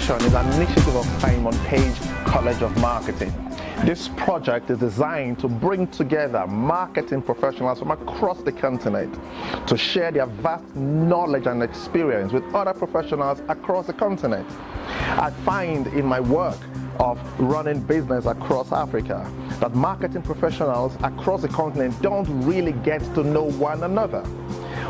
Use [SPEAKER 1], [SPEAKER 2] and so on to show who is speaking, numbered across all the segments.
[SPEAKER 1] Action is an initiative of Simon Page College of Marketing. This project is designed to bring together marketing professionals from across the continent to share their vast knowledge and experience with other professionals across the continent. I find in my work of running business across Africa that marketing professionals across the continent don't really get to know one another.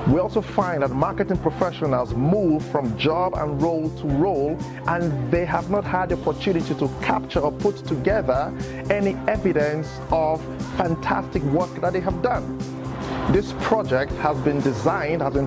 [SPEAKER 1] We also find that marketing professionals move from job and role to role, and they have not had the opportunity to capture or put together any evidence of fantastic work that they have done. This project has been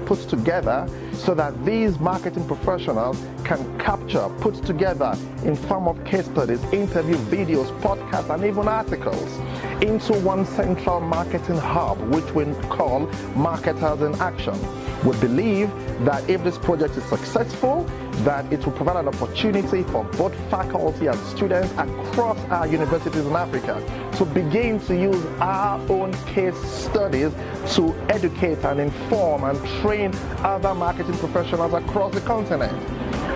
[SPEAKER 1] put together so that these marketing professionals can capture, put together in form of case studies, interview videos, podcasts, and even articles into one central marketing hub, which we call Marketers in Action. We believe that if this project is successful, that it will provide an opportunity for both faculty and students across our universities in Africa to begin to use our own case studies to educate and inform and train other marketing professionals across the continent.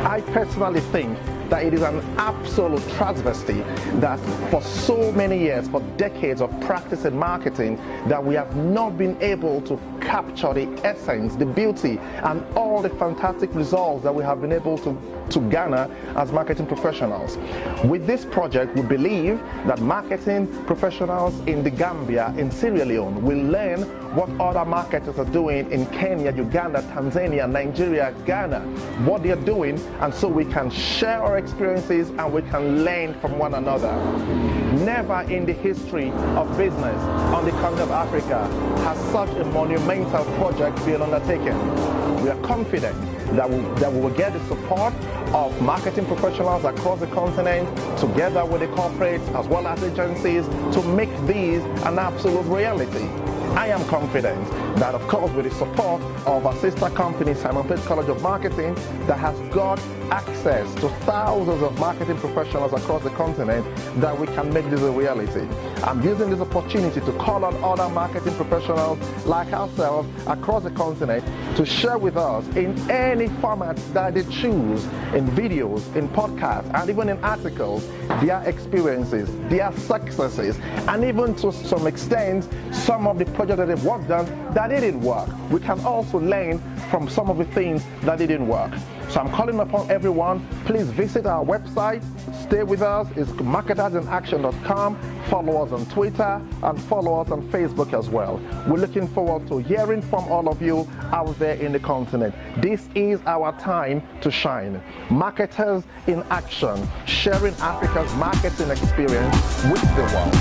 [SPEAKER 1] I personally think that it is an absolute travesty that for so many years, for decades of practice in marketing, that we have not been able to capture the essence, the beauty, and all the fantastic results that we have been able to garner as marketing professionals. With this project, we believe that marketing professionals in the Gambia, in Sierra Leone, will learn what other marketers are doing in Kenya, Uganda, Tanzania, Nigeria, Ghana, what they are doing, and so we can share our experiences and we can learn from one another. Never in the history of business on the continent of Africa has such a monumental project been undertaken. We are confident that we will get the support of marketing professionals across the continent, together with the corporates as well as agencies, to make these an absolute reality. I am confident that, of course, with the support of our sister company, Simon Page College of Marketing, that has got access to thousands of marketing professionals across the continent, that we can make this a reality. I'm using this opportunity to call on other marketing professionals like ourselves across the continent to share with us in any format that they choose, in videos, in podcasts, and even in articles, their experiences, their successes, and even to some extent, some of the projects that they've worked on that didn't work. We can also learn from some of the things that didn't work. So I'm calling upon everyone, please visit our website, stay with us, it's marketersinaction.com, follow us on Twitter, and follow us on Facebook as well. We're looking forward to hearing from all of you out there in the continent. This is our time to shine. Marketers in Action, sharing Africa's marketing experience with the world.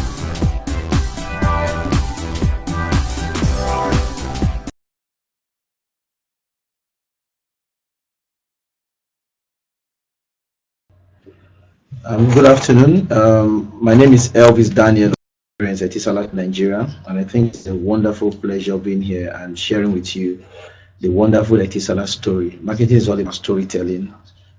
[SPEAKER 2] Good afternoon. My name is Elvis Daniel at Etisalat, Nigeria, and I think it's a wonderful pleasure being here and sharing with you the wonderful Etisalat story. Marketing is all about storytelling,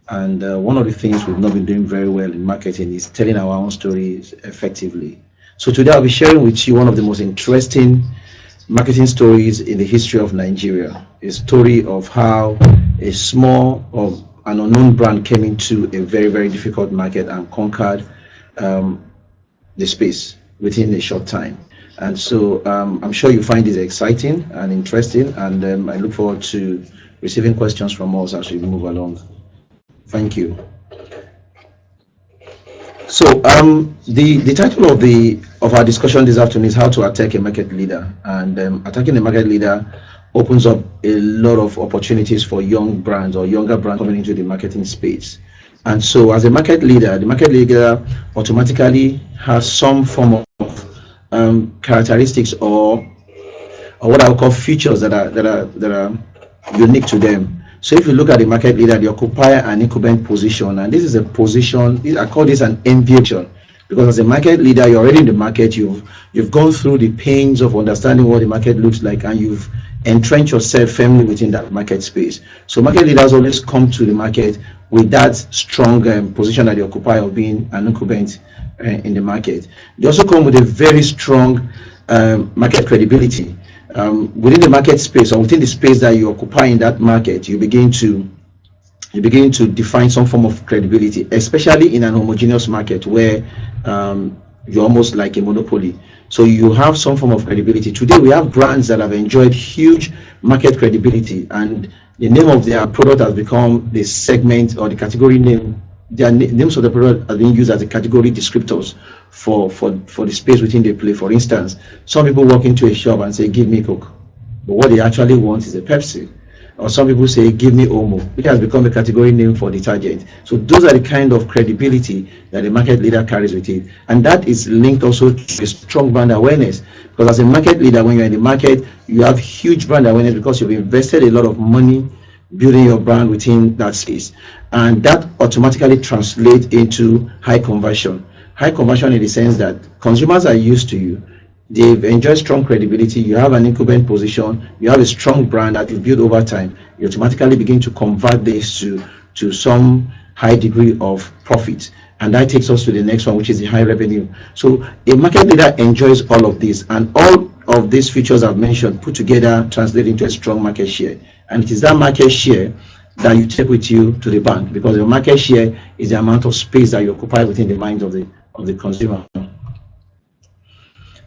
[SPEAKER 2] and one of the things we've not been doing very well in marketing is telling our own stories effectively. So today I'll be sharing with you one of the most interesting marketing stories in the history of Nigeria, a story of how a small an unknown brand came into a very, very difficult market and conquered the space within a short time. And so I'm sure you find this exciting and interesting, and I look forward to receiving questions from us as we move along. Thank you. So the title of our discussion this afternoon is how to attack a market leader, and attacking a market leader opens up a lot of opportunities for young brands or younger brands coming into the marketing space. And so as a market leader, the market leader automatically has some form of characteristics or what I would call features that are unique to them. So if you look at the market leader, they occupy an incumbent position, and this is a position, I call this an enviation, because as a market leader, you're already in the market, you've gone through the pains of understanding what the market looks like, and you've entrench yourself firmly within that market space. So market leaders always come to the market with that strong position that they occupy of being an incumbent in the market. They also come with a very strong market credibility. Within the market space or within the space that you occupy in that market, you begin to you begin to define some form of credibility, especially in an homogeneous market where you're almost like a monopoly. So you have some form of credibility. Today we have brands that have enjoyed huge market credibility, and the name of their product has become the segment or the category name. Their names of the product are being used as the category descriptors for the space within they play. For instance, some people walk into a shop and say, "Give me Coke," but what they actually want is a Pepsi. Or some people say, "Give me Omo," which has become a category name for detergent. So those are the kind of credibility that the market leader carries with it, and that is linked also to a strong brand awareness. Because as a market leader, when you're in the market, you have huge brand awareness because you've invested a lot of money building your brand within that space, and that automatically translates into high conversion. High conversion in the sense that consumers are used to you. They've enjoyed strong credibility. You have an incumbent position. You have a strong brand that you've built over time. You automatically begin to convert this to some high degree of profit. And that takes us to the next one, which is the high revenue. So a market leader enjoys all of this, and all of these features I've mentioned put together translate into a strong market share. And it is that market share that you take with you to the bank, because your market share is the amount of space that you occupy within the mind of the consumer.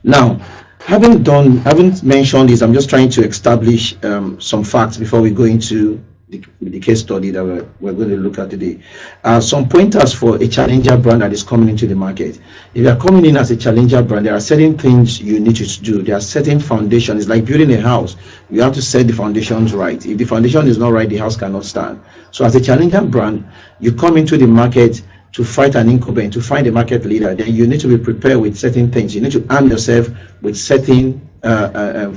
[SPEAKER 2] Now, having mentioned this, I'm just trying to establish some facts before we go into the case study that we're going to look at today. Some pointers for a challenger brand that is coming into the market. If you are coming in as a challenger brand, there are certain things you need to do. There are certain foundations. It's like building a house. You have to set the foundations right. If the foundation is not right, the house cannot stand. So as a challenger brand, you come into the market to fight an incumbent, to find a market leader, then you need to be prepared with certain things. You need to arm yourself with certain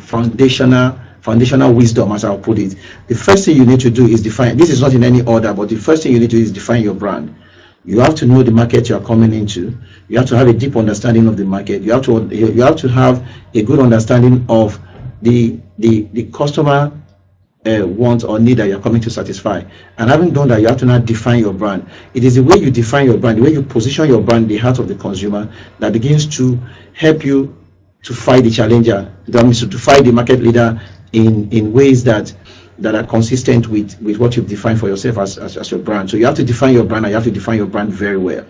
[SPEAKER 2] foundational wisdom, as I'll put it. The first thing you need to do is define. This is not in any order, but the first thing you need to do is define your brand. You have to know the market you are coming into. You have to have a deep understanding of the market. You have to have a good understanding of the customer want or need that you're coming to satisfy. And having done that, you have to now define your brand. It is the way you define your brand, the way you position your brand in the heart of the consumer, that begins to help you to fight the challenger. That means to fight the market leader in ways that are consistent with what you've defined for yourself as your brand. So you have to define your brand, and you have to define your brand very well.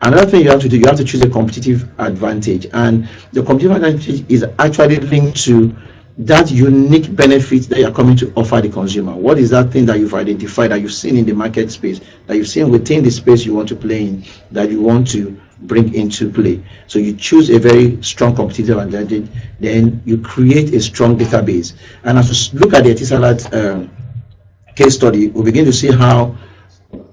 [SPEAKER 2] Another thing you have to do, you have to choose a competitive advantage, and the competitive advantage is actually linked to that unique benefit that you're coming to offer the consumer. What is that thing that you've identified, that you've seen in the market space, that you've seen within the space you want to play in, that you want to bring into play? So you choose a very strong competitive advantage, then you create a strong database. And as we look at the Etisalat case study, we begin to see how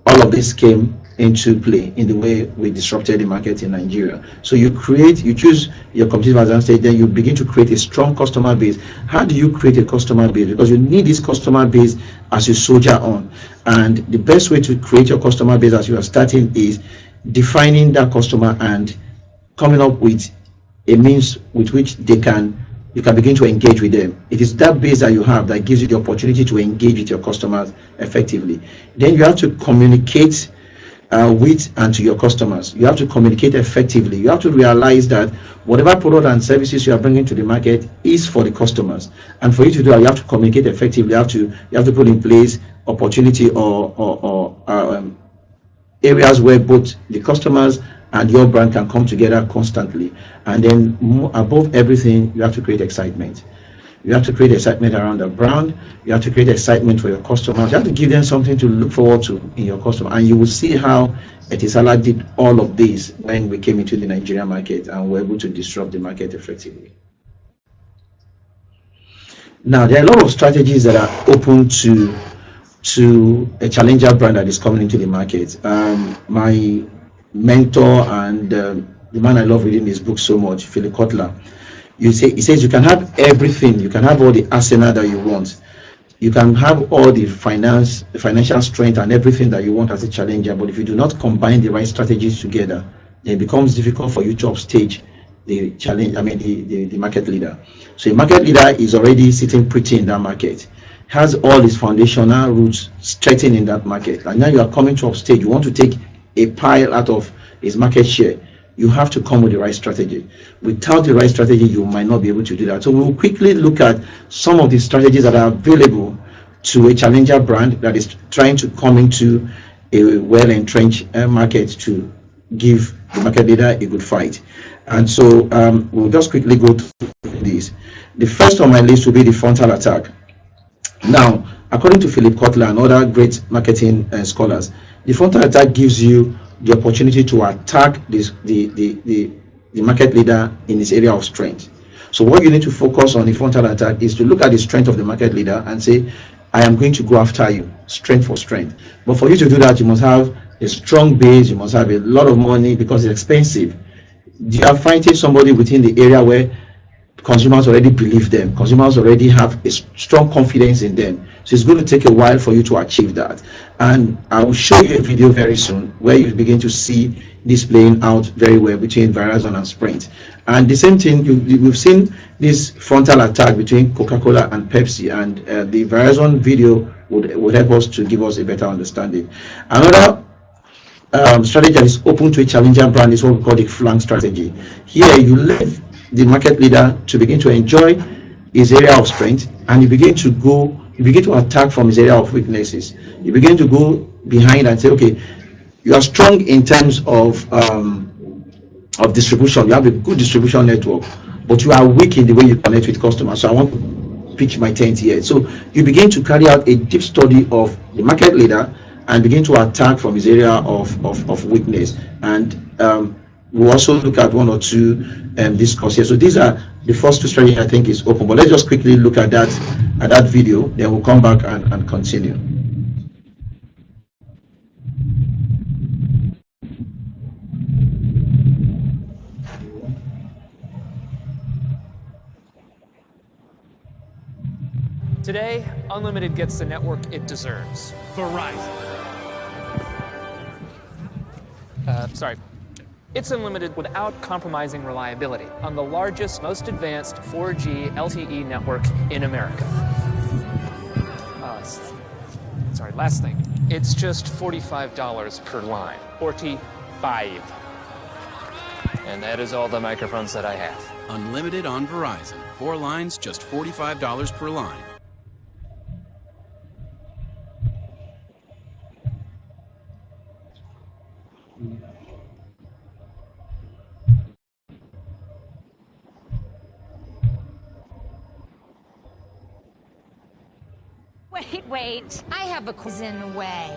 [SPEAKER 2] all of this came into play in the way we disrupted the market in Nigeria. So you choose your competitive advantage, then you begin to create a strong customer base. How do you create a customer base? Because you need this customer base as you soldier on. And the best way to create your customer base as you are starting is defining that customer and coming up with a means with which you can begin to engage with them. It is that base that you have that gives you the opportunity to engage with your customers effectively. Then you have to communicate with and to your customers. You have to communicate effectively. You have to realize that whatever product and services you are bringing to the market is for the customers, and for you to do that, you have to communicate effectively. You have to put in place opportunity or areas where both the customers and your brand can come together constantly. And then above everything, you have to create excitement. You have to create excitement around the brand. You have to create excitement for your customers. You have to give them something to look forward to in your customer. And you will see how Etisalat did all of this when we came into the Nigerian market and were able to disrupt the market effectively. Now, there are a lot of strategies that are open to a challenger brand that is coming into the market. My mentor and the man I love reading his book so much, Philip Kotler, he says you can have everything. You can have all the arsenal that you want. You can have all the financial strength and everything that you want as a challenger. But if you do not combine the right strategies together, then it becomes difficult for you to upstage the market leader. So a market leader is already sitting pretty in that market, has all his foundational roots straightened in that market. And now you are coming to upstage. You want to take a pile out of his market share. You have to come with the right strategy. Without the right strategy, you might not be able to do that. So we'll quickly look at some of the strategies that are available to a challenger brand that is trying to come into a well-entrenched market to give the market leader a good fight. And so we'll just quickly go through this. The first on my list will be the frontal attack. Now, according to Philip Kotler and other great marketing scholars, the frontal attack gives you the opportunity to attack the market leader in his area of strength. So what you need to focus on the frontal attack is to look at the strength of the market leader and say, I am going to go after you, strength for strength. But for you to do that, you must have a strong base, you must have a lot of money because it's expensive. You are fighting somebody within the area where consumers already believe them, consumers already have a strong confidence in them. So it's going to take a while for you to achieve that. And I will show you a video very soon where you begin to see this playing out very well between Verizon and Sprint. And the same thing, we've seen this frontal attack between Coca-Cola and Pepsi, and the Verizon video would help us to give us a better understanding. Another strategy that is open to a challenger brand is what we call the flank strategy. Here you let the market leader to begin to enjoy his area of strength, and you begin to attack from his area of weaknesses. You begin to go behind and say, okay, you are strong in terms of distribution. You have a good distribution network, but you are weak in the way you connect with customers. So I want to pitch my tent here. So you begin to carry out a deep study of the market leader and begin to attack from his area of weakness. And we'll also look at one or two discourse here. So these are the first two strategies I think is open. But let's just quickly look at that video. Then we'll come back and continue.
[SPEAKER 3] Today, Unlimited gets the network it deserves.
[SPEAKER 4] Verizon.
[SPEAKER 3] Sorry. It's unlimited without compromising reliability on the largest, most advanced 4G LTE network in America. Sorry, last thing. It's just $45 per line. 45. And that is all the microphones that I have.
[SPEAKER 4] Unlimited on Verizon. 4 lines, just $45 per line.
[SPEAKER 5] Wait, I have a quiz in the way.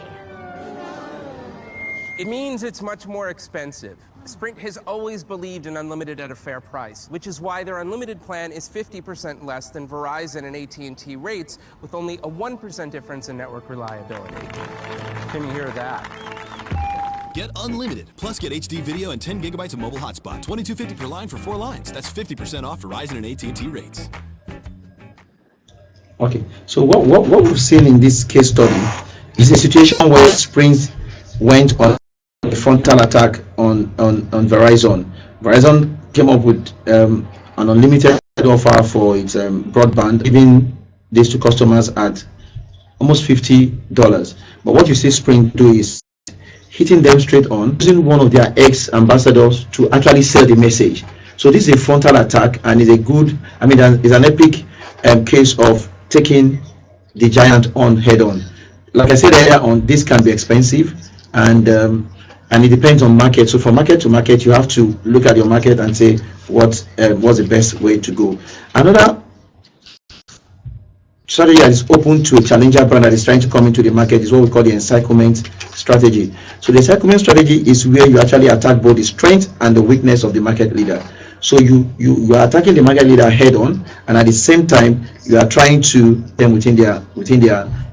[SPEAKER 6] It means it's much more expensive. Sprint has always believed in unlimited at a fair price, which is why their unlimited plan is 50% less than Verizon and AT&T rates, with only a 1% difference in network reliability. Can you hear that?
[SPEAKER 7] Get unlimited, plus get HD video and 10 gigabytes of mobile hotspot. $22.50 per line for 4 lines. That's 50% off Verizon and AT&T rates.
[SPEAKER 2] Okay, so what we've seen in this case study is a situation where Sprint went on a frontal attack on Verizon. Verizon came up with an unlimited offer for its broadband, giving this to customers at almost $50. But what you see Sprint do is hitting them straight on, using one of their ex-ambassadors to actually sell the message. So this is a frontal attack, and is a good, it's an epic case of taking the giant on head on. Like I said earlier on, this can be expensive, and it depends on market. So from market to market, you have to look at your market and say what's the best way to go. Another strategy that is open to a challenger brand that is trying to come into the market is what we call the encirclement strategy. So the encirclement strategy is where you actually attack both the strength and the weakness of the market leader. So you are attacking the market leader head on, and at the same time you are trying to them within their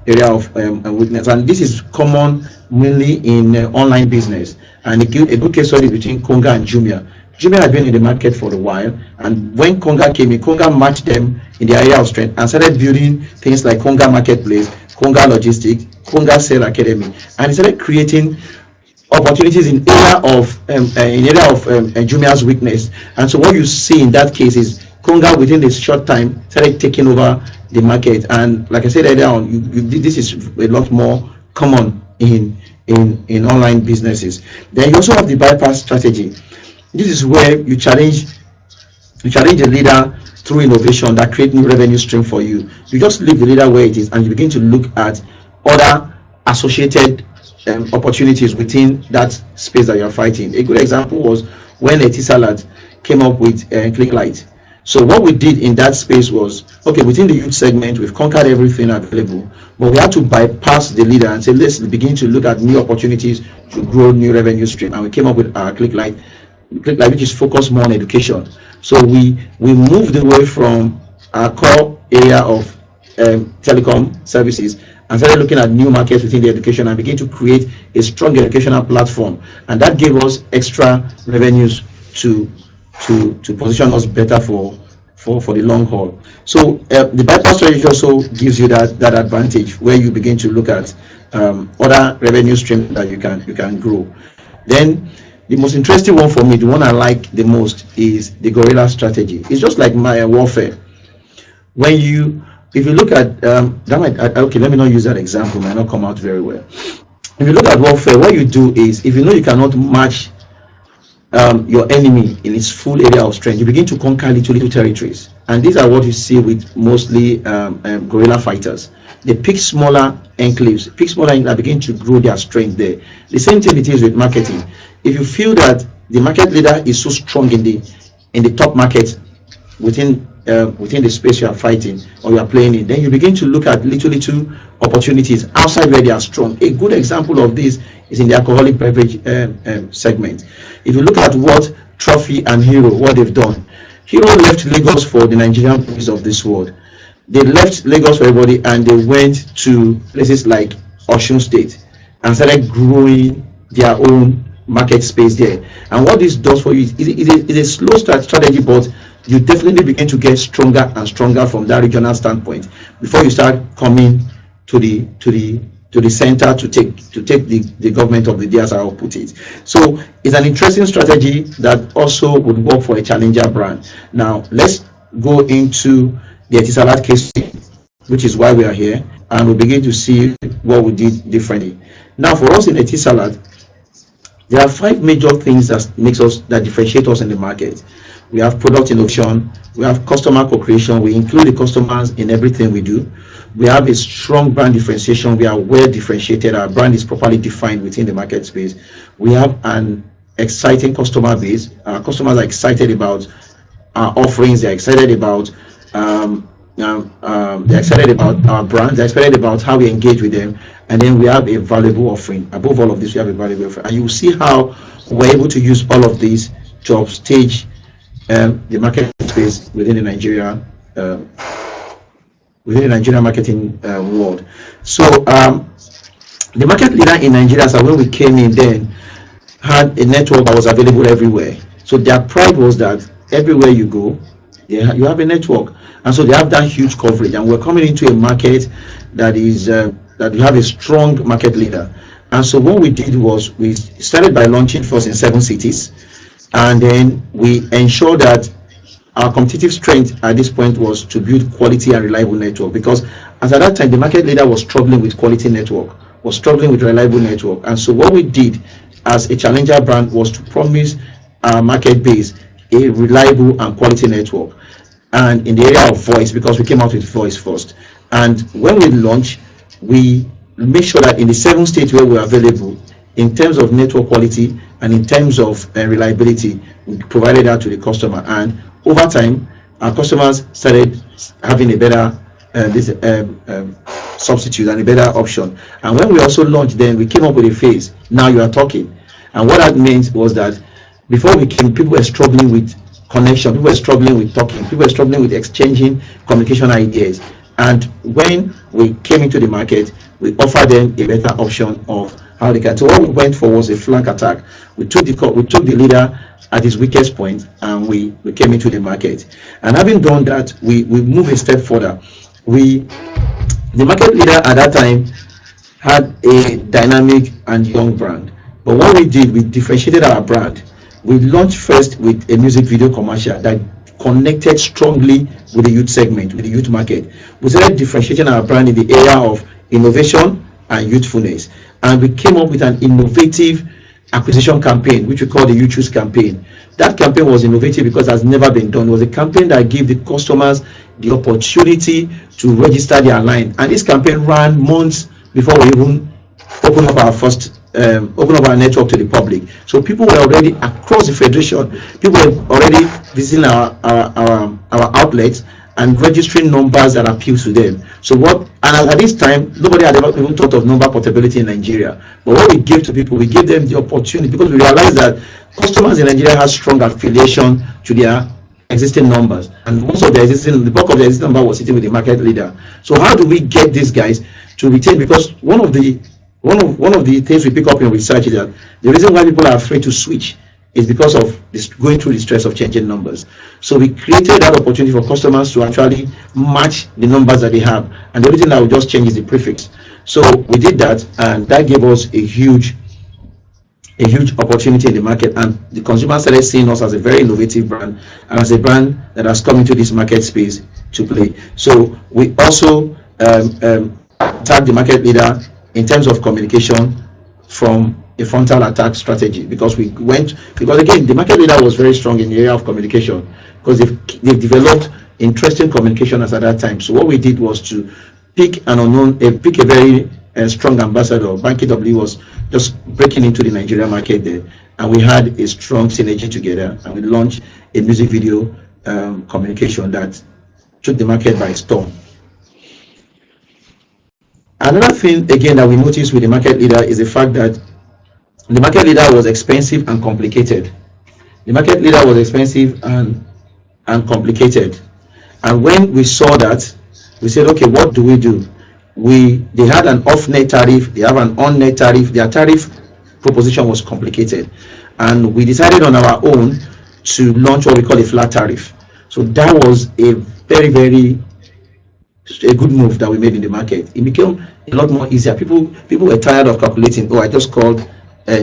[SPEAKER 2] area of weakness. And this is common mainly in online business. And a good case study between Konga and Jumia. Jumia had been in the market for a while, and when Konga came in, Konga matched them in the area of strength and started building things like Konga Marketplace, Konga Logistics, Konga Sale Academy, and he started creating opportunities in area of Jumia's weakness. And so what you see in that case is Konga within this short time started taking over the market. And like I said earlier on, this is a lot more common in online businesses. Then you also have the bypass strategy. This is where you challenge You challenge the leader through innovation that create new revenue stream for you. You just leave the leader where it is, and you begin to look at other associated opportunities within that space that you're fighting. A good example was when Etisalat came up with ClickLight. So what we did in that space was, okay, within the youth segment, we've conquered everything available, but we had to bypass the leader and say, let's begin to look at new opportunities to grow new revenue stream. And we came up with our ClickLight, which is focused more on education. So we moved away from our core area of telecom services and started looking at new markets within the education and began to create a strong educational platform. And that gave us extra revenues to position us better for the long haul. So the bypass strategy also gives you that advantage where you begin to look at other revenue streams that you can grow. Then the most interesting one for me, the one I like the most, is the guerrilla strategy. It's just like my warfare. If you look at okay, let me not use that example, it might not come out very well. If you look at warfare, what you do is, if you know you cannot match your enemy in its full area of strength, you begin to conquer little territories. And these are what you see with mostly guerrilla fighters. They pick smaller enclaves, and begin to grow their strength there. The same thing it is with marketing. If you feel that the market leader is so strong in the top market within the space you are fighting or you are playing in, then you begin to look at little opportunities outside where they are strong. A good example of this is in the alcoholic beverage segment. If you look at what Trophy and Hero, what they've done, Hero left Lagos for the Nigerian police of this world. They left Lagos for everybody and they went to places like Osun State and started growing their own market space there. And what this does for you is it's a slow strategy, but you definitely begin to get stronger and stronger from that regional standpoint before you start coming to the center to take the government of the day, as I will put it. So it's an interesting strategy that also would work for a challenger brand. Now let's go into the Etisalat case, which is why we are here, and we'll begin to see what we did differently. Now for us in Etisalat, there are 5 major things that differentiate us in the market. We have product innovation, we have customer co-creation, we include the customers in everything we do. We have a strong brand differentiation, we are well differentiated, our brand is properly defined within the market space. We have an exciting customer base. Our customers are excited about our offerings, they're excited about our brand, they're excited about how we engage with them, and then we have a valuable offering. Above all of this, we have a valuable offering, and you will see how we're able to use all of these to upstage the market space within the Nigeria marketing world. So the market leader in Nigeria, so when we came in, then had a network that was available everywhere. So their pride was that everywhere you go, you have a network, and so they have that huge coverage. And we're coming into a market that is that we have a strong market leader. And so what we did was we started by launching first in 7 cities. And then we ensure that our competitive strength at this point was to build quality and reliable network, because as at that time the market leader was struggling with quality network, was struggling with reliable network. And so what we did as a challenger brand was to promise our market base a reliable and quality network. And in the area of voice, because we came out with voice first, and when we launch, we make sure that in the 7 states where we are available, in terms of network quality and in terms of reliability, we provided that to the customer. And over time, our customers started having a better substitute and a better option. And when we also launched, then we came up with a phase, now you are talking. And what that meant was that before we came, people were struggling with connection, people were struggling with talking, people were struggling with exchanging communication ideas. And when we came into the market, we offered them a better option of how they can. So what we went for was a flank attack. We took the leader at his weakest point, and we came into the market. And having done that, we moved a step further. The market leader at that time had a dynamic and young brand. But what we did, we differentiated our brand. We launched first with a music video commercial that connected strongly with the youth segment, with the youth market. We started differentiating our brand in the area of innovation and youthfulness. And we came up with an innovative acquisition campaign, which we call the You Choose campaign. That campaign was innovative because it has never been done. It was a campaign that gave the customers the opportunity to register their line, and this campaign ran months before we even opened up our first open up our network to the public. So people were already across the federation. People were already visiting our outlets and registering numbers that appeal to them. So and at this time, nobody had ever even thought of number portability in Nigeria. But what we gave to people, we gave them the opportunity, because we realized that customers in Nigeria have strong affiliation to their existing numbers, and the bulk of the existing number was sitting with the market leader. So how do we get these guys to retain? Because one of the things we pick up in research is that the reason why people are afraid to switch is because of this, going through the stress of changing numbers. So we created that opportunity for customers to actually match the numbers that they have, and the only thing that will just change is the prefix. So we did that, and that gave us a huge opportunity in the market, and the consumers started seeing us as a very innovative brand and as a brand that has come into this market space to play. So we also attacked the market leader in terms of communication from a frontal attack strategy, because again, the market leader was very strong in the area of communication, because they've developed interesting communications at that time. So what we did was to pick a very strong ambassador. Banky W was just breaking into the Nigeria market there, and we had a strong synergy together, and we launched a music video communication that took the market by storm. Another thing again that we noticed with the market leader is the fact that the market leader was expensive and complicated. The market leader was expensive and complicated, and when we saw that, we said, okay, what do we do? They had an off-net tariff, they have an on-net tariff. Their tariff proposition was complicated, and we decided on our own to launch what we call a flat tariff. So that was a very, very good move that we made in the market. It became a lot more easier. People were tired of calculating. Oh, I just called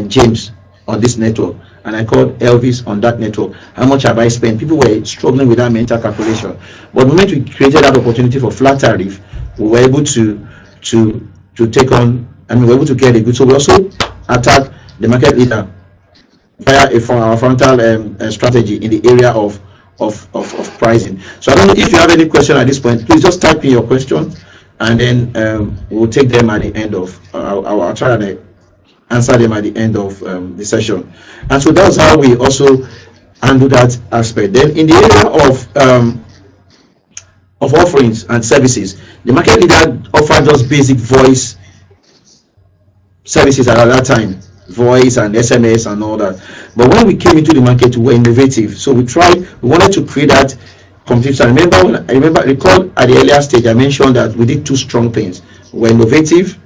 [SPEAKER 2] James on this network, and I called Elvis on that network. How much have I spent? People were struggling with that mental calculation. But the moment we created that opportunity for flat tariff, we were able to take on, and we were able to get a good. So we also attacked the market leader via our frontal strategy in the area of pricing. So I don't know if you have any question at this point. Please just type in your question, and then we'll take them at the end of I'll try and answer them at the end of the session. And so that's how we also handle that aspect. Then in the area of offerings and services, the market leader offered just basic voice services at that time, voice and SMS and all that. But when we came into the market, we were innovative. So we wanted to create that competition. Recall at the earlier stage, I mentioned that we did two strong things. We were innovative,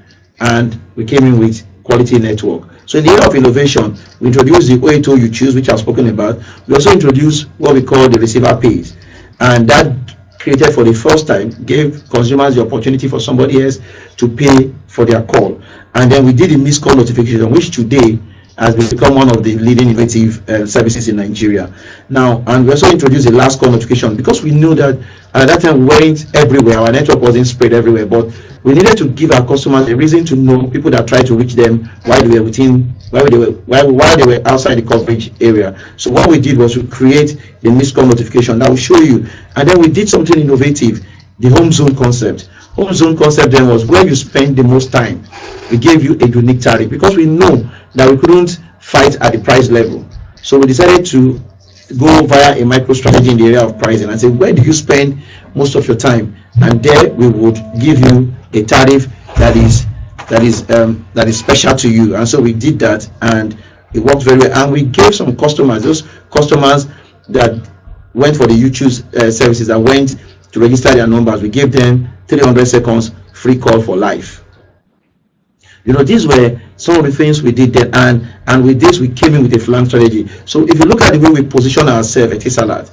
[SPEAKER 2] and we came in with quality network. So in the area of innovation, we introduced the 080 You Choose, which I've spoken about. We also introduced what we call the receiver pays, and that created for the first time, gave consumers the opportunity for somebody else to pay for their call. And then we did the missed call notification, which today has become one of the leading innovative services in Nigeria. Now, and we also introduced the last call notification, because we knew that at that time we weren't everywhere, our network wasn't spread everywhere, but we needed to give our customers a reason to know people that tried to reach them while they were outside the coverage area. So what we did was to create the missed call notification that will show you. And then we did something innovative, the home zone concept. Home zone concept then was where you spend the most time. We gave you a unique tariff, because we know that we couldn't fight at the price level. So we decided to go via a micro strategy in the area of pricing and say, where do you spend most of your time? And there we would give you a tariff that is special to you. And so we did that, and it worked very well. And we gave some customers, those customers that went for the You Choose services, that went to register their numbers, we gave them 300 seconds free call for life. These were some of the things we did then, and with this we came in with a flank strategy. So if you look at the way we position ourselves at Etisalat,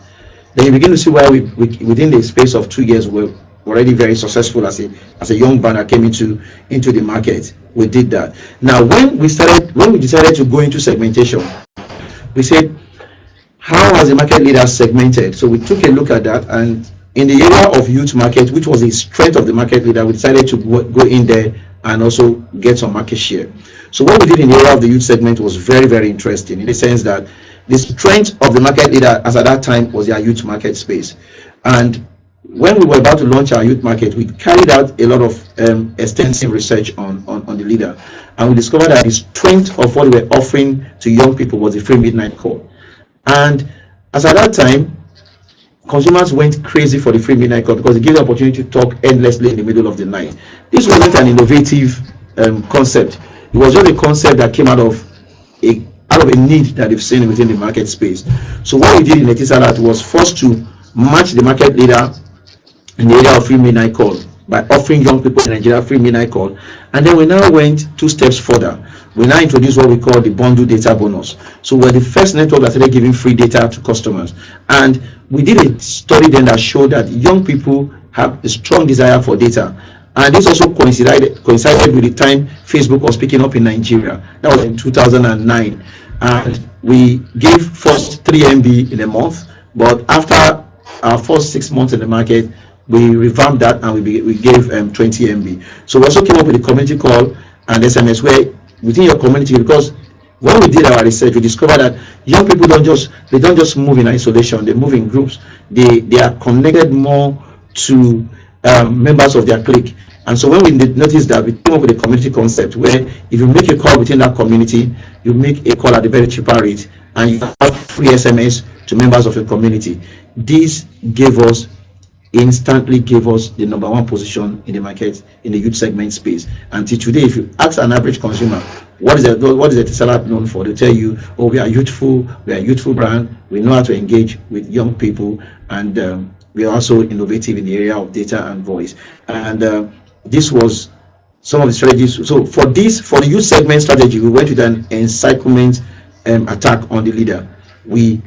[SPEAKER 2] then you begin to see why we within the space of 2 years we're already very successful as a young brand that came into the market. We did that. Now when we decided to go into segmentation, we said, how has the market leader segmented? So we took a look at that, and in the area of youth market, which was the strength of the market leader, we decided to go in there and also get some market share. So what we did in the area of the youth segment was very, very interesting, in the sense that the strength of the market leader as at that time was their youth market space. And when we were about to launch our youth market, we carried out a lot of extensive research on the leader, and we discovered that the strength of what we were offering to young people was the free midnight call. And as at that time, consumers went crazy for the free midnight call because it gave the opportunity to talk endlessly in the middle of the night. This wasn't an innovative concept. It was just a concept that came out of a need that they've seen within the market space. So what we did in Etisalat was first to match the market leader in the area of free midnight call by offering young people in Nigeria free midnight call. And then we now went 2 steps further. We now introduced what we call the bundle data bonus. So we're the first network that started giving free data to customers. And we did a study then that showed that young people have a strong desire for data. And this also coincided with the time Facebook was picking up in Nigeria. That was in 2009. And we gave first 3 MB in a month, but after our first 6 months in the market, we revamped that and we gave 20 MB. So we also came up with a community call and SMS, where within your community, because when we did our research, we discovered that young people don't just move in isolation, they move in groups. They are connected more to members of their clique. And so when we noticed that, we came up with a community concept where if you make a call within that community, you make a call at a very cheaper rate and you have free SMS to members of your community. This instantly gave us the #1 position in the market in the youth segment space. Until today, if you ask an average consumer, what is Etisalat known for? They tell you, oh, we are a youthful brand, we know how to engage with young people, and we are also innovative in the area of data and voice. And this was some of the strategies. So for the youth segment strategy, we went with an encirclement attack on the leader. We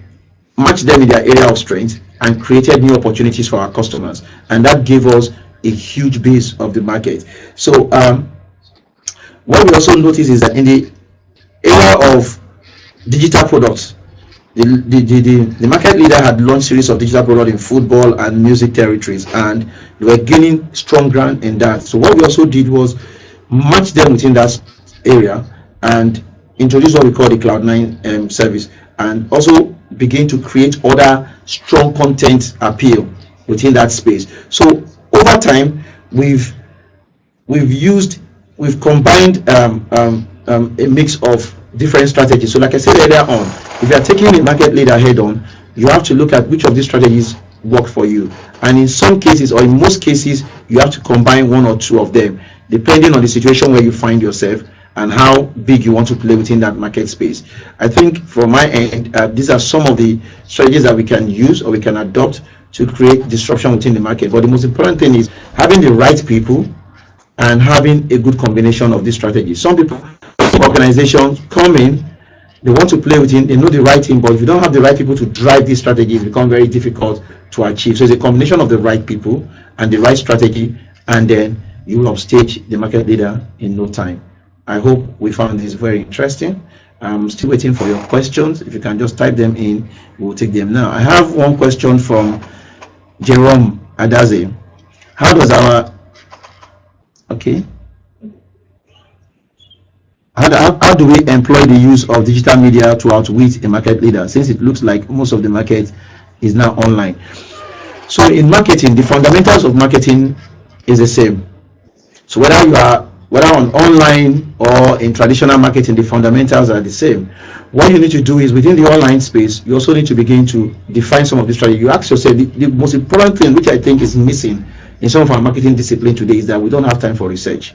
[SPEAKER 2] matched them in their area of strength and created new opportunities for our customers, and that gave us a huge base of the market. So what we also noticed is that in the area of digital products, the market leader had launched series of digital products in football and music territories, and they were gaining strong ground in that. So what we also did was match them within that area and introduce what we call the Cloud9 service, and also begin to create other strong content appeal within that space. So over time, we've combined a mix of different strategies. So like I said earlier on, if you are taking a market leader head on, you have to look at which of these strategies work for you, and in some cases, or in most cases, you have to combine 1 or 2 of them depending on the situation where you find yourself and how big you want to play within that market space. I think from my end, these are some of the strategies that we can use or we can adopt to create disruption within the market. But the most important thing is having the right people and having a good combination of these strategies. Some organizations come in, they want to play within, they know the right thing, but if you don't have the right people to drive these strategies, it becomes very difficult to achieve. So it's a combination of the right people and the right strategy, and then you will upstage the market leader in no time. I hope we found this very interesting. I'm still waiting for your questions. If you can just type them in, we'll take them now. I have one question from Jerome Adaze. How does our how do we employ the use of digital media to outwit a market leader, since it looks like most of the market is now online? So in marketing, the fundamentals of marketing is the same. So whether on online or in traditional marketing, the fundamentals are the same. What you need to do is, within the online space, you also need to begin to define some of the strategy. You ask yourself, the most important thing, which I think is missing in some of our marketing discipline today, is that we don't have time for research.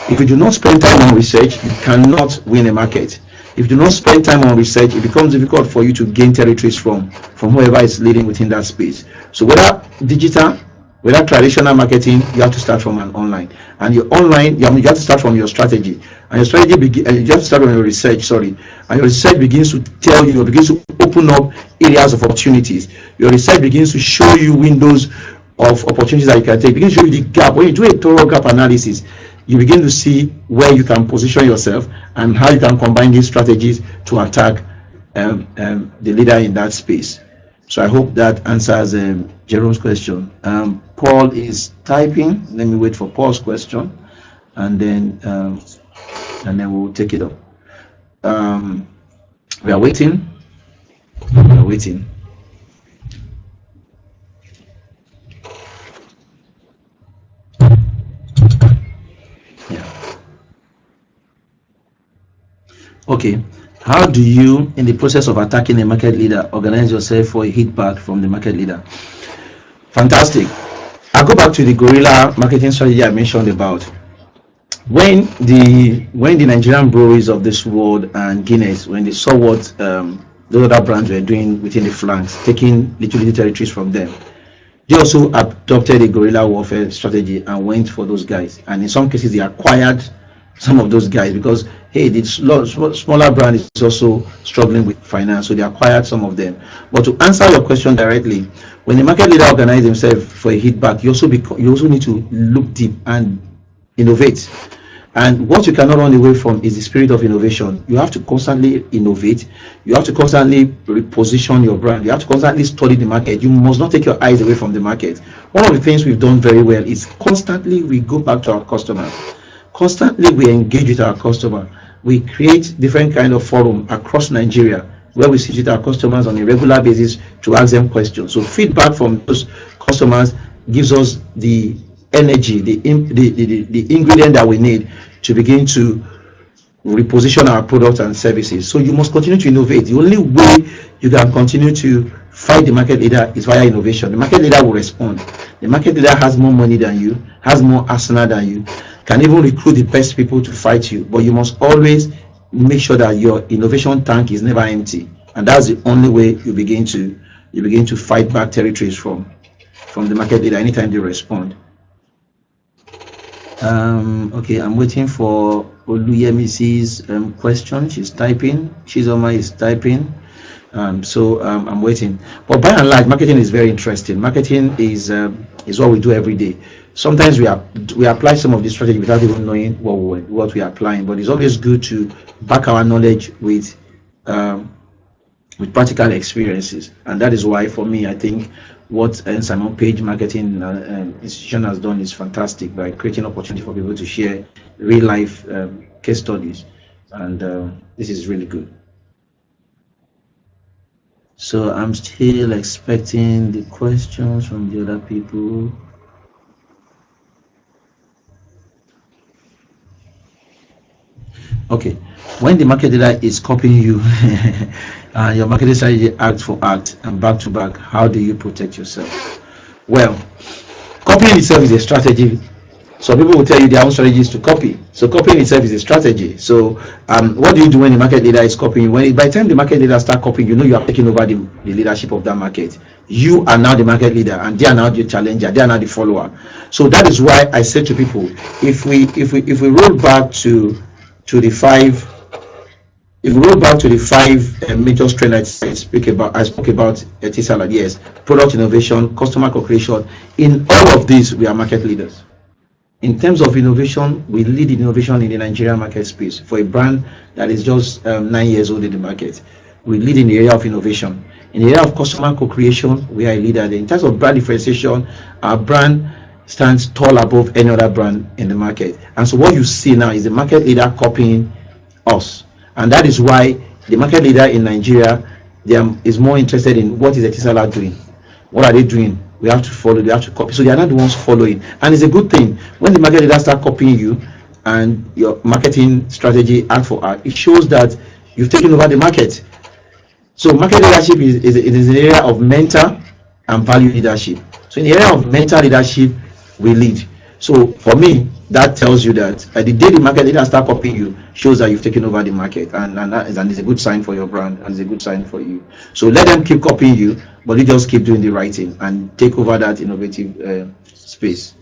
[SPEAKER 2] If you do not spend time on research, you cannot win a market. If you do not spend time on research, it becomes difficult for you to gain territories from whoever is leading within that space. So whether digital, whether traditional marketing, you have to start from an online. And your online, you have to start from your strategy. And your strategy you have to start from your research, And your research begins to tell you, begins to open up areas of opportunities. Your research begins to show you windows of opportunities that you can take. It begins to show you the gap. When you do a thorough gap analysis, you begin to see where you can position yourself and how you can combine these strategies to attack the leader in that space. So I hope that answers Jerome's question. Paul is typing. Let me wait for Paul's question. and then we'll take it up. We are waiting. Yeah. Okay. How do you, in the process of attacking a market leader, organize yourself for a hit back from the market leader? Fantastic. I'll go back to the guerrilla marketing strategy I mentioned about. When the Nigerian breweries of this world and Guinness, when they saw what those other brands were doing within the flanks, taking little territories from them, they also adopted a guerrilla warfare strategy and went for those guys. And in some cases, they acquired some of those guys because, hey, the smaller brand is also struggling with finance, so they acquired some of them. But to answer your question directly, when the market leader organizes himself for a hit back, you also need to look deep and innovate. And what you cannot run away from is the spirit of innovation. You have to constantly innovate. You have to constantly reposition your brand. You have to constantly study the market. You must not take your eyes away from the market. One of the things we've done very well is constantly we go back to our customers. Constantly we engage with our customer. We create different kind of forum across Nigeria where we sit with our customers on a regular basis to ask them questions. So feedback from those customers gives us the energy, the ingredient that we need to begin to reposition our products and services. So you must continue to innovate. The only way you can continue to fight the market leader is via innovation. The market leader will respond. The market leader has more money than you, has more arsenal than you, can even recruit the best people to fight you, but you must always make sure that your innovation tank is never empty, and that's the only way you begin to fight back territories from the market leader anytime they respond. Okay, I'm waiting for Oluyemisi's question. She's typing. Chizoma is typing. So I'm waiting. But by and large, marketing is very interesting. Marketing is what we do every day. Sometimes we apply some of this strategy without even knowing what we are applying. But it's always good to back our knowledge with practical experiences, and that is why, for me, I think what Simon Page Marketing Institution has done is fantastic by creating opportunity for people to share real life case studies, and this is really good. So I'm still expecting the questions from the other people. Okay, when the market leader is copying you and your marketing strategy act for act and back to back, how do you protect yourself? Well, copying itself is a strategy. So people will tell you their own strategy is to copy. So copying itself is a strategy. So what do you do when the market leader is copying? By the time the market leader start copying, you know you are taking over the leadership of that market. You are now the market leader, and they are now the challenger. They are now the follower. So that is why I say to people, if we roll back to the five major strengths I spoke about Etisalat, yes, product innovation, customer co-creation. In all of these, we are market leaders. In terms of innovation, we lead in innovation in the Nigerian market space. For a brand that is just 9 years old in the market, we lead in the area of innovation. In the area of customer co-creation, we are a leader. In terms of brand differentiation, our brand stands tall above any other brand in the market. And so what you see now is the market leader copying us. And that is why the market leader in Nigeria is more interested in what is Etisalat doing. What are they doing? We have to follow, we have to copy. So they are not the ones following. And it's a good thing. When the market leader start copying you and your marketing strategy act for act, it shows that you've taken over the market. So market leadership is an area of mental and value leadership. So in the area of mental leadership, we lead. So for me, that tells you that at the day the market leader start copying you, shows that you've taken over the market, and that is a good sign for your brand, and it's a good sign for you. So let them keep copying you, but you just keep doing the right thing and take over that innovative space.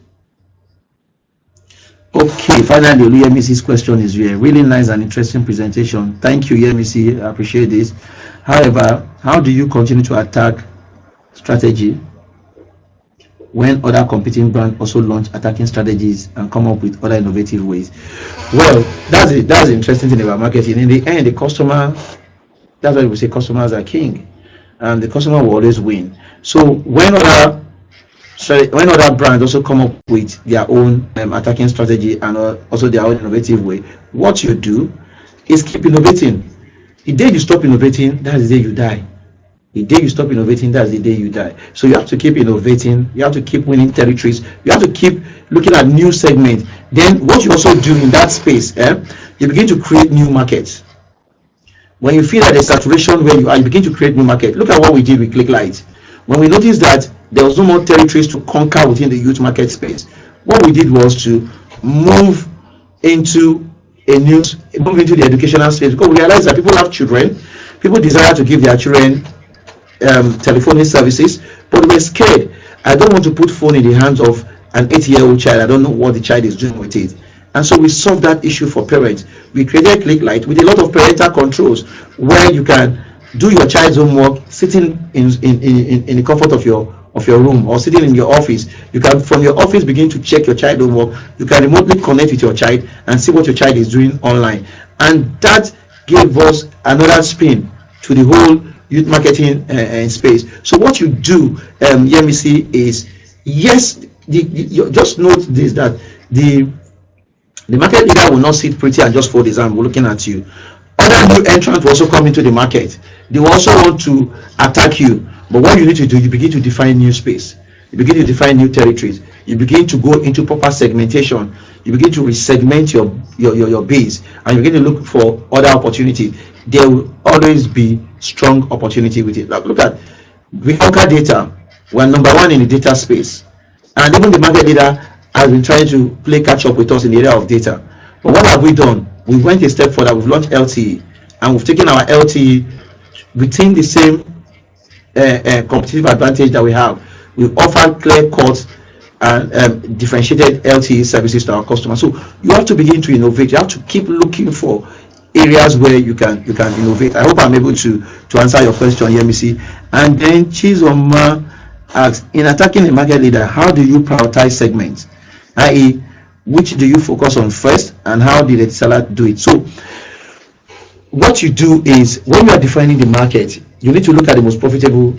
[SPEAKER 2] Okay, finally, Oluyemisi's question is here. Really nice and interesting presentation. Thank you, Yemisi. I appreciate this. However, how do you continue to attack strategy when other competing brands also launch attacking strategies and come up with other innovative ways? Well, that's the interesting thing about marketing. In the end, the customer, that's why we say customers are king, and the customer will always win. So when other sorry, when other brands also come up with their own attacking strategy and also their own innovative way, what you do is keep innovating. The day you stop innovating, that's the day you die. The day you stop innovating, that's the day you die. So you have to keep innovating, you have to keep winning territories, you have to keep looking at new segments. Then what you also do in that space, you begin to create new markets. When you feel that there's saturation where you are, you begin to create new market. Look at what we did with ClickLight. When we noticed that there was no more territories to conquer within the youth market space, what we did was to move into the educational space, because we realized that people have children, people desire to give their children telephony services, but we're scared. I don't want to put phone in the hands of an 8-year-old child. I don't know what the child is doing with it. And so we solved that issue for parents. We created ClickLight with a lot of parental controls, where you can do your child's homework sitting in the comfort of your room, or sitting in your office. You can, from your office, begin to check your child's homework. You can remotely connect with your child and see what your child is doing online. And that gave us another spin to the whole youth marketing space. So what you do, Yemisi, is, yes, you just note this, that the market leader will not sit pretty and just fold his arm looking at you. Other new entrants will also come into the market. They will also want to attack you. But what you need to do, you begin to define new space. You begin to define new territories. You begin to go into proper segmentation. You begin to resegment your base, and you begin to look for other opportunities. There will always be strong opportunity with it. Like, look at, we conquer data. We're number one in the data space. And even the market leader has been trying to play catch up with us in the area of data. But what have we done? We went a step further. We've launched LTE, and we've taken our LTE within the same competitive advantage that we have. We offer clear cuts and differentiated LTE services to our customers. So you have to begin to innovate. You have to keep looking for areas where you can innovate. I hope I'm able to answer your question, Yemisi. And then Chizoma asks, in attacking a market leader, how do you prioritize segments? I.e., which do you focus on first, and how did Etisalat do it? So what you do is, when you are defining the market, you need to look at the most profitable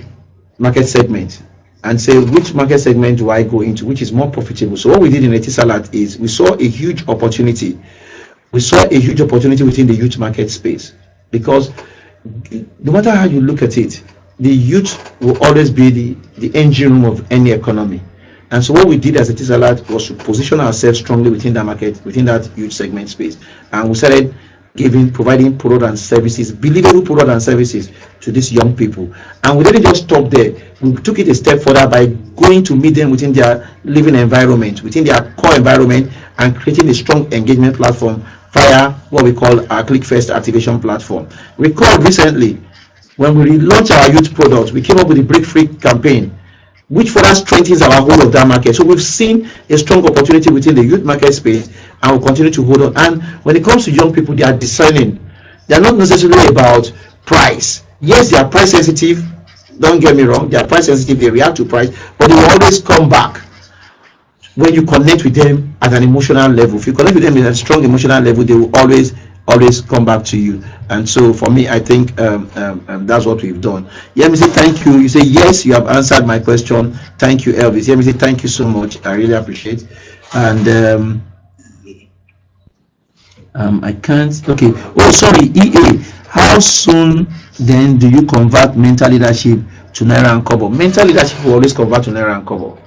[SPEAKER 2] market segment and say, which market segment do I go into, which is more profitable? So what we did in Etisalat is, we saw a huge opportunity. We saw a huge opportunity within the youth market space, because no matter how you look at it, the youth will always be the engine room of any economy. And so what we did as Etisalat was to position ourselves strongly within that market, within that huge segment space. And we started providing product and services, believable product and services to these young people. And we didn't just stop there. We took it a step further by going to meet them within their living environment, within their core environment, and creating a strong engagement platform via what we call our ClickFirst activation platform. Recall recently, when we relaunched our youth products, we came up with the Break Free campaign, which further strengthens our hold of that market. So we've seen a strong opportunity within the youth market space, and we'll continue to hold on. And when it comes to young people, they are discerning. They are not necessarily about price. Yes, they are price sensitive. Don't get me wrong. They are price sensitive. They react to price, but they will always come back when you connect with them at an emotional level. If you connect with them at a strong emotional level, they will always come back to you. And so for me, I think that's what we've done. Yemisi, thank you. You say, yes, you have answered my question. Thank you, Elvis. Yemisi, thank you so much. I really appreciate. And I can't. Okay. Oh, sorry. EA. How soon then do you convert mental leadership to Naira and Kobo? Mental leadership will always convert to Naira and Kobo.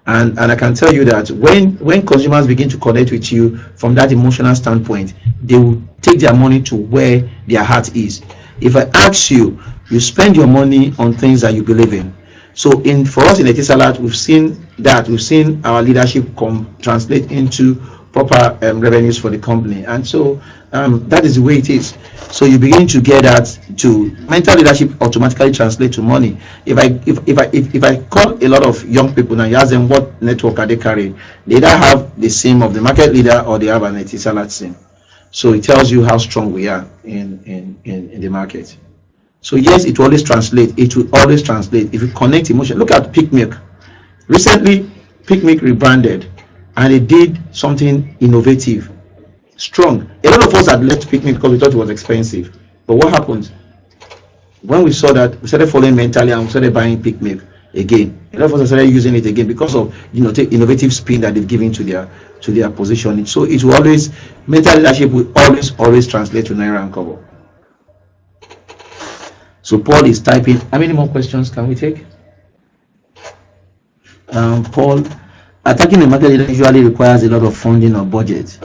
[SPEAKER 2] And I can tell you that when consumers begin to connect with you from that emotional standpoint, they will take their money to where their heart is. If I ask you, you spend your money on things that you believe in. So for us in Etisalat, we've seen our leadership translate into proper revenues for the company. And so that is the way it is. So you begin to get that to mental leadership automatically translate to money. If I call a lot of young people and ask them what network are they carrying, they either have the SIM of the market leader or they have an Etisalat SIM. So it tells you how strong we are in the market. So yes, it will always translate. It will always translate if you connect emotion. Look at Peak Milk. Recently, Peak Milk rebranded, and it did something innovative, strong. A lot of us had left Peak Milk because we thought it was expensive. But what happened? When we saw that, we started following mentally and we started buying Peak Milk. again. A lot of us are started using it again because of the innovative spin that they've given to their positioning. So it will always, mental leadership will always translate to Naira and Kobo. So Paul is typing. How many more questions can we take? Paul, attacking the market leader usually requires a lot of funding or budget.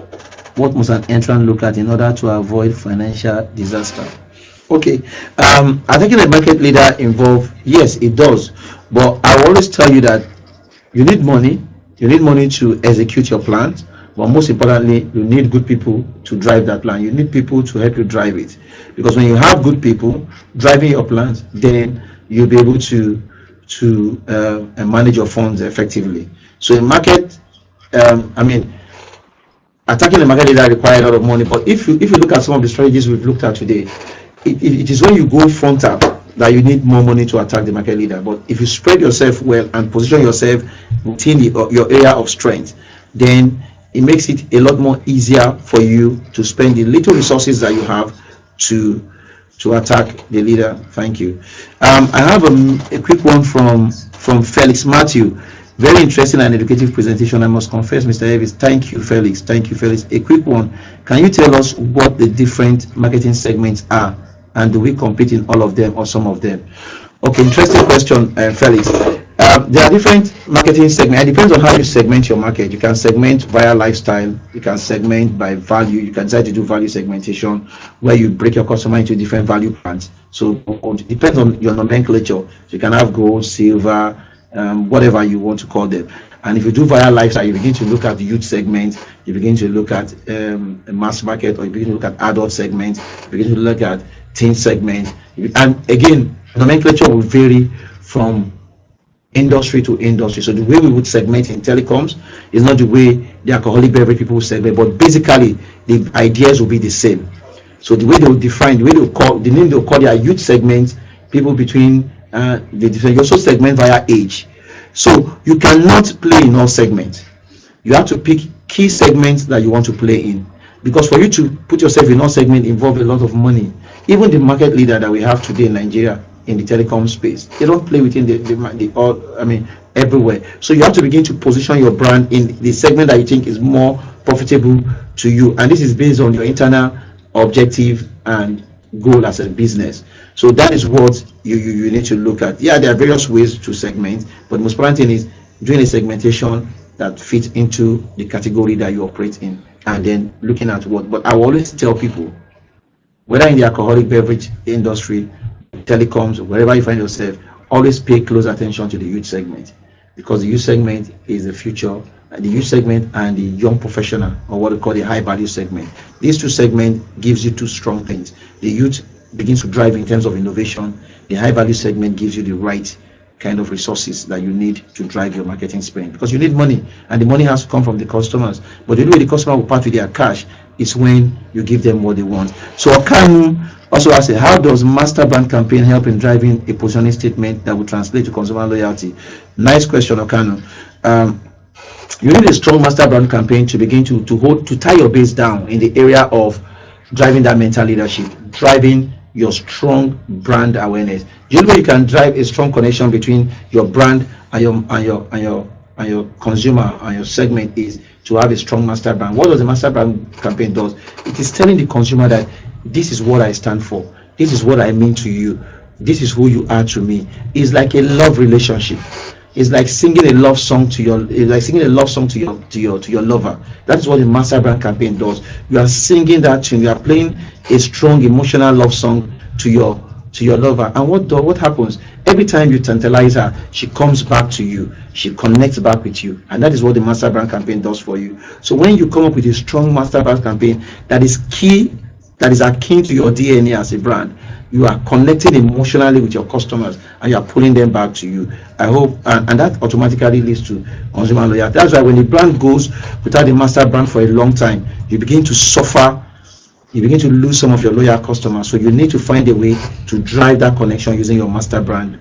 [SPEAKER 2] What must an entrant look at in order to avoid financial disaster? Okay, attacking the market leader involve, yes, it does, but I will always tell you that you need money. You need money to execute your plans, but most importantly, you need good people to drive that plan. You need people to help you drive it, because when you have good people driving your plans, then you'll be able to manage your funds effectively. So in market, attacking the market leader requires a lot of money, but if you look at some of the strategies we've looked at today, it is when you go front up that you need more money to attack the market leader. But if you spread yourself well and position yourself within your area of strength, then it makes it a lot more easier for you to spend the little resources that you have to attack the leader. Thank you. I have a quick one from Felix Matthew. Very interesting and educative presentation, I must confess, Mr. Elvis. Thank you, Felix. Thank you, Felix. A quick one. Can you tell us what the different marketing segments are, and do we compete in all of them or some of them? Okay, interesting question, Felix. There are different marketing segments. It depends on how you segment your market. You can segment via lifestyle. You can segment by value. You can decide to do value segmentation, where you break your customer into different value plans. So it depends on your nomenclature. So you can have gold, silver, whatever you want to call them. And if you do via lifestyle, you begin to look at the youth segment, you begin to look at mass market, or you begin to look at adult segment, you begin to look at teen segment. And again, nomenclature will vary from industry to industry. So the way we would segment in telecoms is not the way the alcoholic beverage people will segment, but basically the ideas will be the same. So the way they will define, the name they will call their youth segment, people between you also segment via age. So you cannot play in all segments. You have to pick key segments that you want to play in, because for you to put yourself in all segment involves a lot of money. Even the market leader that we have today in Nigeria in the telecom space, they don't play within everywhere. So you have to begin to position your brand in the segment that you think is more profitable to you, and this is based on your internal objective and goal as a business. So that is what you need to look at. Yeah, there are various ways to segment, but the most important thing is doing a segmentation that fits into the category that you operate in, and then looking at what. But I will always tell people, whether in the alcoholic beverage industry, telecoms, wherever you find yourself, always pay close attention to the youth segment, because the youth segment is the future. The youth segment and the young professional, or what we call the high value segment. These two segments gives you two strong things. The youth begins to drive in terms of innovation. The high value segment gives you the right kind of resources that you need to drive your marketing spend, because you need money, and the money has to come from the customers. But the way the customer will part with their cash is when you give them what they want. So Okanu also asked, how does master brand campaign help in driving a positioning statement that will translate to consumer loyalty? Nice question, Okanu. You need a strong master brand campaign to begin to tie your base down in the area of driving that mental leadership, driving your strong brand awareness. The only way you can drive a strong connection between your brand and your consumer and your segment is to have a strong master brand. What does the master brand campaign do? It is telling the consumer that this is what I stand for, this is what I mean to you, this is who you are to me. It's like a love relationship. It's like singing a love song to your lover. That is what the master brand campaign does. You are singing that tune. You are playing a strong emotional love song to your lover. And what happens every time you tantalize her? She comes back to you. She connects back with you, and that is what the master brand campaign does for you. So when you come up with a strong master brand campaign that is akin to your DNA as a brand, you are connecting emotionally with your customers, and you are pulling them back to you. I hope, and that automatically leads to consumer loyalty. That's why when the brand goes without the master brand for a long time, you begin to suffer. You begin to lose some of your loyal customers. So you need to find a way to drive that connection using your master brand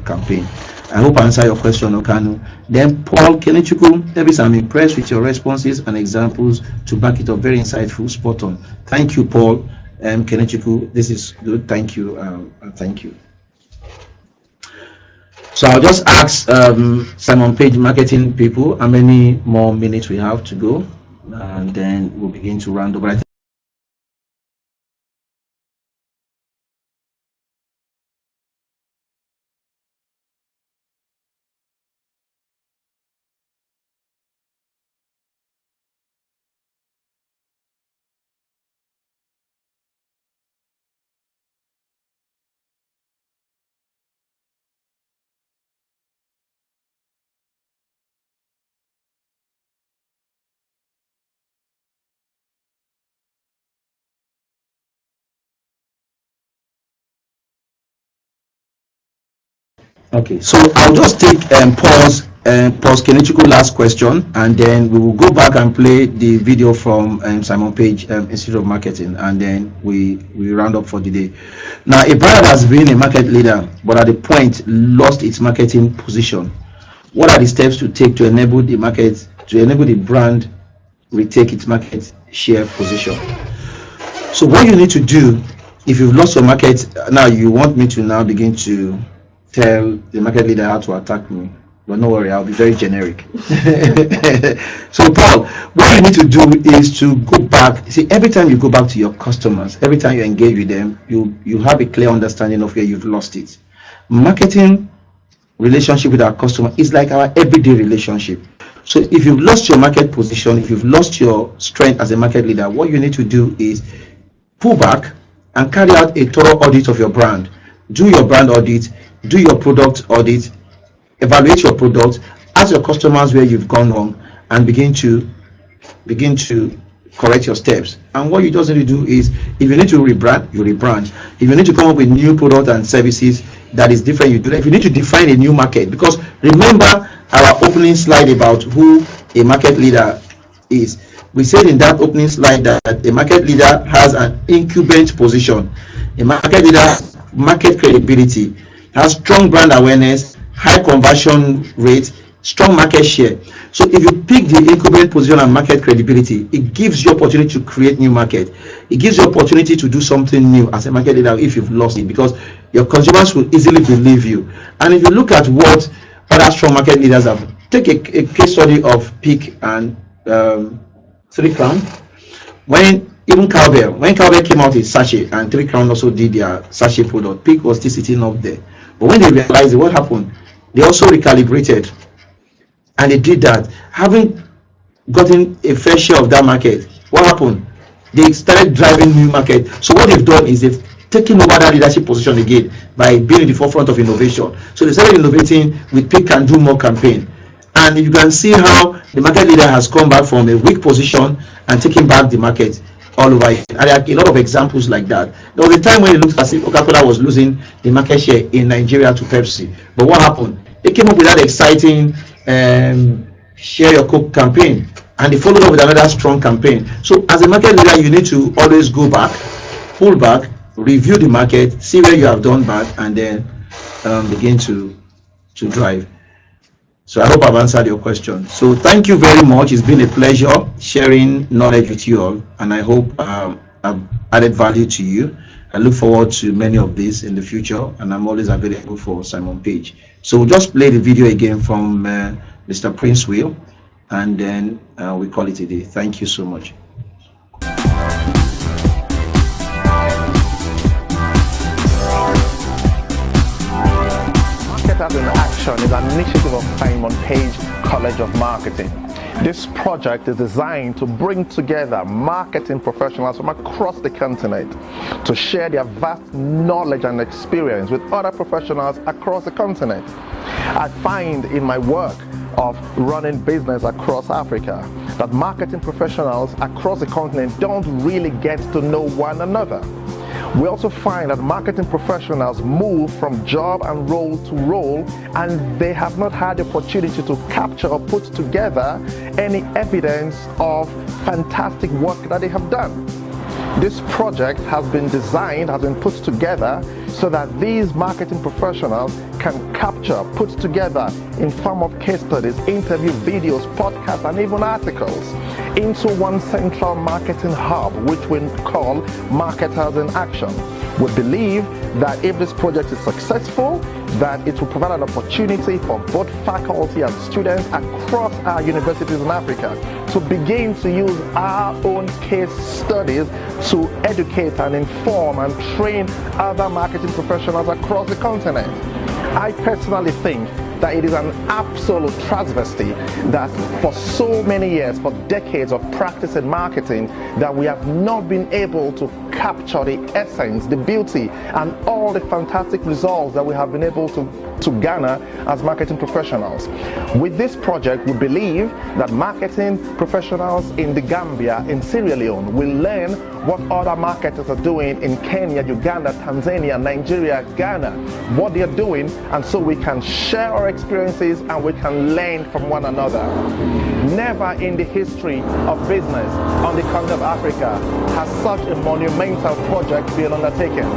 [SPEAKER 2] campaign. I hope I answer your question, Okanu. Then Paul Kenechukwu, Davis, I'm impressed with your responses and examples to back it up. Very insightful, spot on. Thank you, Paul. Kenechukwu, this is good. Thank you. Thank you. So I'll just ask Simon Page marketing people how many more minutes we have to go, and then we'll begin to round up. Okay, so I'll just take pause Kenechukwu last question, and then we will go back and play the video from Simon Page Institute of Marketing, and then we round up for the day. Now, a brand has been a market leader, but at the point lost its marketing position. What are the steps to take to enable the market, to enable the brand retake its market share position? So what you need to do, if you've lost your market, now you want me to now begin to tell the market leader how to attack me, but no worry, I'll be very generic. So Paul, what you need to do is to go back. See, every time you go back to your customers, every time you engage with them, you have a clear understanding of where you've lost it. Marketing relationship with our customer is like our everyday relationship. So if you've lost your market position, if you've lost your strength as a market leader, what you need to do is pull back and carry out a thorough audit of your brand. Do your brand audit, do your product audit, evaluate your product, ask your customers where you've gone wrong, and begin to correct your steps. And what you just need to do is, if you need to rebrand, you rebrand. If you need to come up with new product and services that is different, you do that. If you need to define a new market, because remember our opening slide about who a market leader is. We said in that opening slide that a market leader has an incumbent position. A market leader has market credibility, has strong brand awareness, high conversion rate, strong market share. So if you pick the incumbent position and market credibility, it gives you opportunity to create new market. It gives you opportunity to do something new as a market leader if you've lost it, because your consumers will easily believe you. And if you look at what other strong market leaders have, take a case study of Peak and 3 Crown. When Cowbell came out with sachet, and 3 Crown also did their sachet product, Peak was still sitting up there. But when they realized it, what happened? They also recalibrated, and they did that. Having gotten a fair share of that market, what happened? They started driving new market. So what they've done is they've taken over that leadership position again by being in the forefront of innovation. So they started innovating with Pick and Do More campaign. And you can see how the market leader has come back from a weak position and taking back the market all over. And there are a lot of examples like that. There was a time when it looked as if Coca-Cola was losing the market share in Nigeria to Pepsi. But what happened? They came up with that exciting Share Your Coke campaign, and they followed up with another strong campaign. So as a market leader, you need to always go back, pull back, review the market, see where you have done bad, and then begin to drive. So I hope I've answered your question. So thank you very much. It's been a pleasure sharing knowledge with you all, and I hope I've added value to you. I look forward to many of these in the future, and I'm always available for Simon Page. So we'll just play the video again from Mr. Prince Will, and then we call it a day. Thank you so much.
[SPEAKER 1] Marketers in Action is an initiative of Simon Page College of Marketing. This project is designed to bring together marketing professionals from across the continent to share their vast knowledge and experience with other professionals across the continent. I find in my work of running business across Africa that marketing professionals across the continent don't really get to know one another. We also find that marketing professionals move from job and role to role, and they have not had the opportunity to capture or put together any evidence of fantastic work that they have done. This project has been designed, has been put together so that these marketing professionals can capture, put together in form of case studies, interview videos, podcasts, and even articles into one central marketing hub, which we call Marketers in Action. We believe that if this project is successful, that it will provide an opportunity for both faculty and students across our universities in Africa to begin to use our own case studies to educate and inform and train other marketing professionals across the continent. I personally think that it is an absolute travesty that for so many years, for decades of practice in marketing, that we have not been able to capture the essence, the beauty, and all the fantastic results that we have been able to garner as marketing professionals. With this project, we believe that marketing professionals in the Gambia, in Sierra Leone, will learn what other marketers are doing in Kenya, Uganda, Tanzania, Nigeria, Ghana, what they are doing, and so we can share our experiences and we can learn from one another. Never in the history of business on the continent of Africa has such a monumental project been undertaken.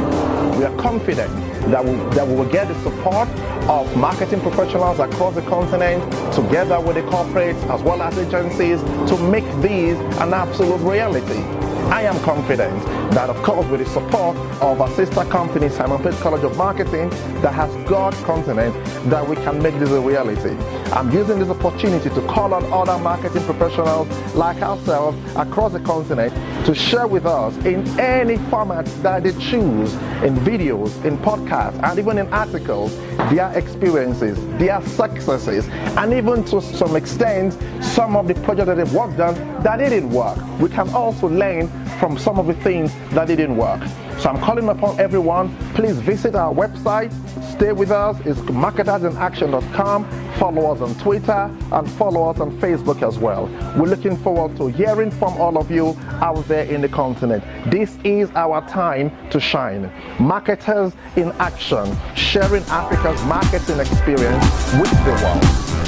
[SPEAKER 1] We are confident that we will get the support of marketing professionals across the continent, together with the corporates as well as agencies, to make these an absolute reality. I am confident that, of course, with the support of our sister company, Simon Page College of Marketing, that has got continent, that we can make this a reality. I'm using this opportunity to call on other marketing professionals like ourselves across the continent to share with us in any format that they choose, in videos, in podcasts, and even in articles, their experiences, their successes, and even to some extent, some of the projects that they've worked on that didn't work. We can also learn from some of the things that didn't work. So I'm calling upon everyone, please visit our website, stay with us, it's marketersaction.com, follow us on Twitter, and follow us on Facebook as well. We're looking forward to hearing from all of you out there in the continent. This is our time to shine. Marketers in Action, sharing Africa's marketing experience with the world.